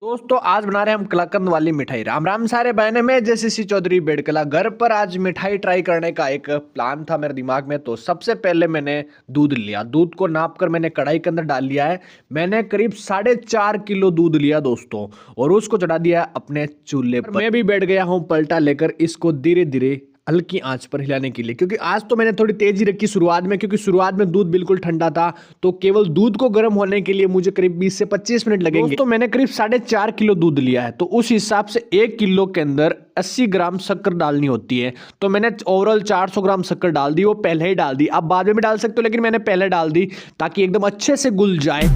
दोस्तों आज बना रहे हैं हम कलाकंद वाली मिठाई। राम राम सारे बहने में जैसे सी चौधरी बेड़कला। घर पर आज मिठाई ट्राई करने का एक प्लान था मेरे दिमाग में। तो सबसे पहले मैंने दूध लिया, दूध को नाप कर मैंने कढ़ाई के अंदर डाल लिया है। मैंने करीब 4.5 किलो दूध लिया दोस्तों, और उसको चढ़ा दिया अपने चूल्हे पर। मैं भी बैठ गया हूँ पलटा लेकर इसको धीरे धीरे हल्की आंच पर हिलाने के लिए, क्योंकि आज तो मैंने थोड़ी तेजी रखी शुरुआत में, क्योंकि शुरुआत में दूध बिल्कुल ठंडा था। तो केवल दूध को गर्म होने के लिए मुझे करीब 20 से 25 मिनट लगेंगे। तो मैंने करीब 4.5 किलो दूध लिया है, तो उस हिसाब से 1 किलो के अंदर 80 ग्राम शक्कर डालनी होती है। तो मैंने ओवरऑल 400 ग्राम शक्कर डाल दी, वो पहले ही डाल दी। आप बाद में भी डाल सकते हो, लेकिन मैंने पहले डाल दी ताकि एकदम अच्छे से घुल जाए।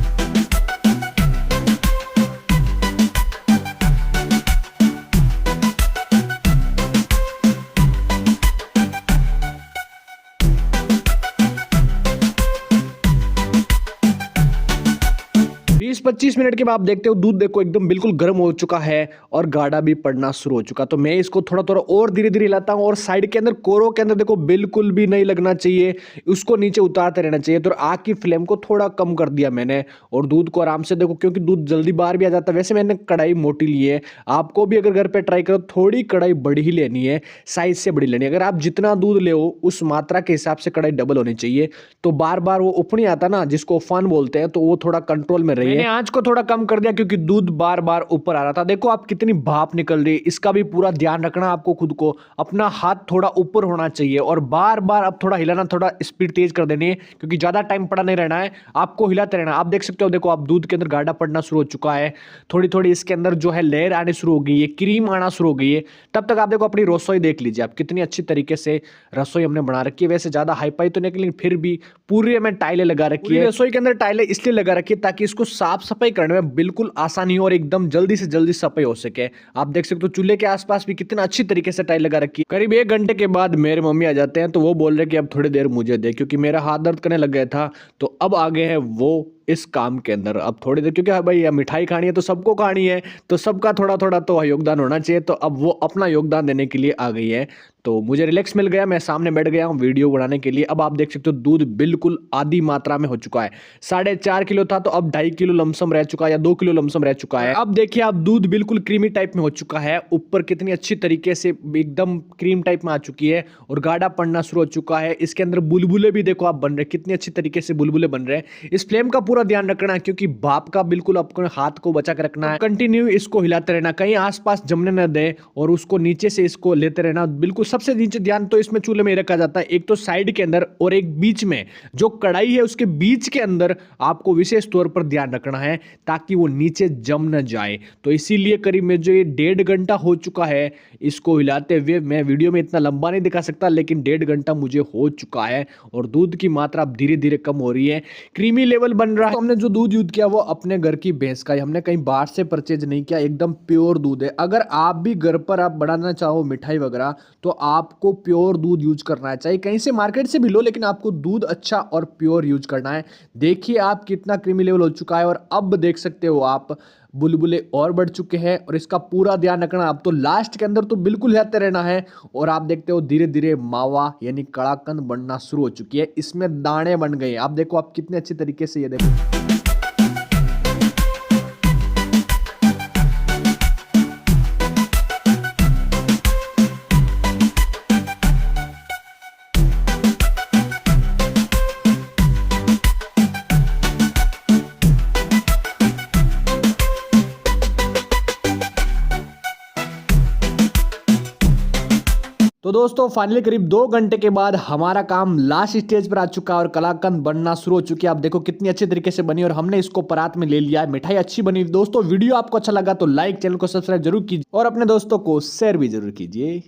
20-25 मिनट के बाद आप देखते हो दूध देखो एकदम बिल्कुल गर्म हो चुका है और गाढ़ा भी पड़ना शुरू हो चुका। तो मैं इसको थोड़ा थोड़ा और धीरे धीरे हिलाता हूँ, और साइड के अंदर कोरों के अंदर देखो बिल्कुल भी नहीं लगना चाहिए, उसको नीचे उतारते रहना चाहिए। तो आग की फ्लेम को थोड़ा कम कर दिया मैंने, और दूध को आराम से देखो, क्योंकि दूध जल्दी बाहर भी आ जाता है। वैसे मैंने कढ़ाई मोटी ली है, आपको भी अगर घर पे ट्राई करो थोड़ी कढ़ाई बड़ी ही लेनी है, साइज से बड़ी लेनी है। अगर आप जितना दूध ले उस मात्रा के हिसाब से कढ़ाई डबल होनी चाहिए। तो बार बार वो उफनी आता ना, जिसको उफान बोलते हैं, तो वो थोड़ा कंट्रोल में रही है। मैंने आंच को थोड़ा कम कर दिया क्योंकि दूध बार बार ऊपर आ रहा था। देखो आप कितनी भाप निकल रही है, इसका भी पूरा ध्यान रखना आपको। खुद को अपना हाथ थोड़ा ऊपर होना चाहिए, और बार बार अब थोड़ा हिलाना, थोड़ा स्पीड तेज कर देनी है, क्योंकि ज्यादा टाइम पड़ा नहीं रहना है, आपको हिलाते रहना। आप देख सकते हो, देखो आप दूध के अंदर गाढ़ा पड़ना शुरू हो चुका है। थोड़ी थोड़ी इसके अंदर जो है लेयर आने शुरू हो गई है, क्रीम आना शुरू हो गई है। तब तक आप देखो अपनी रसोई देख लीजिए, आप कितनी अच्छी तरीके से रसोई हमने बना रखी है। वैसे ज्यादा हाईफाई तो नहीं, लेकिन फिर भी पूरी में टाइलें लगा रखी है। रसोई के अंदर टाइलें इसलिए लगा रखी है ताकि इसको साफ सफाई करने में बिल्कुल आसानी हो और एकदम जल्दी से जल्दी सफाई हो सके। आप देख सकते हो चूल्हे के आसपास भी कितना अच्छी तरीके से टाइल लगा रखी है। करीब 1 घंटे के बाद मेरे मम्मी आ जाते हैं, तो वो बोल रहे कि अब थोड़ी देर मुझे दे, क्योंकि मेरा हाथ दर्द करने लग गया था। तो अब आगे है वो इस काम के अंदर अब थोड़ी देर, क्योंकि भाई मिठाई खानी है तो सबको खानी है, तो सबका थोड़ा थोड़ा तो योगदान होना चाहिए। तो अब वो अपना योगदान देने के लिए आ गई है। तो मुझे रिलैक्स मिल गया, मैं सामने बैठ गया हूँ वीडियो बनाने के लिए। अब आप देख सकते हो दूध बिल्कुल आधी मात्रा में हो चुका है। 4.5 किलो था, तो अब 2.5 किलो लमसम रह चुका है, या 2 किलो लमसम रह चुका है। अब देखिए आप दूध बिल्कुल क्रीमी टाइप में हो चुका है, ऊपर कितनी अच्छी तरीके से एकदम क्रीम टाइप में आ चुकी है, और गाढ़ा पड़ना शुरू हो चुका है। इसके अंदर बुलबुले भी देखो आप बन रहे, कितनी अच्छी तरीके से बुलबुले बन रहे हैं। इस फ्लेम का पूरा ध्यान रखना है, क्योंकि भाप का बिल्कुल अपने हाथ को बचा के रखना है। कंटिन्यू इसको हिलाते रहना, कहीं आसपास जमने न दे, और उसको नीचे से इसको लेते रहना। बिल्कुल सबसे नीचे ध्यान तो इसमें चूल्हे में रखा जाता है, एक तो साइड के अंदर और एक बीच में। जो कढ़ाई है उसके बीच के अंदर आपको विशेष तौर पर ध्यान रखना है, ताकि वो नीचे जम न जाए। तो इसीलिए करीब में जो ये 1.5 घंटा हो चुका है इसको हिलाते हुए। मैं वीडियो में इतना लंबा नहीं दिखा सकता, लेकिन 1.5 घंटा मुझे हो चुका है, और दूध की मात्रा अब धीरे धीरे कम हो रही है, क्रीमी लेवल बन रहा है। तो हमने जो दूध यूज किया वो अपने घर की भैंस का, हमने कहीं बाहर से परचेज नहीं किया, एकदम प्योर दूध है। अगर आप भी घर पर आप बनाना चाहो मिठाई वगैरह, तो आपको प्योर दूध यूज करना है। चाहे कहीं से मार्केट से भी लो, लेकिन आपको दूध अच्छा और प्योर यूज करना है। देखिए आप कितना क्रीमी लेवल हो चुका है, और अब देख सकते हो आप बुलबुले और बढ़ चुके हैं, और इसका पूरा ध्यान रखना। अब तो लास्ट के अंदर तो बिल्कुल हिलाते रहना है, और आप देखते हो धीरे धीरे मावा यानी कड़ाकंद बनना शुरू हो चुकी है। इसमें दाने बन गए, आप देखो आप कितने अच्छी तरीके से, ये देखो। तो दोस्तों फाइनली करीब 2 घंटे के बाद हमारा काम लास्ट स्टेज पर आ चुका है, और कलाकंद बनना शुरू हो चुकी है। आप देखो कितनी अच्छी तरीके से बनी, और हमने इसको परात में ले लिया है। मिठाई अच्छी बनी। दोस्तों वीडियो आपको अच्छा लगा तो लाइक, चैनल को सब्सक्राइब जरूर कीजिए, और अपने दोस्तों को शेयर भी जरूर कीजिए।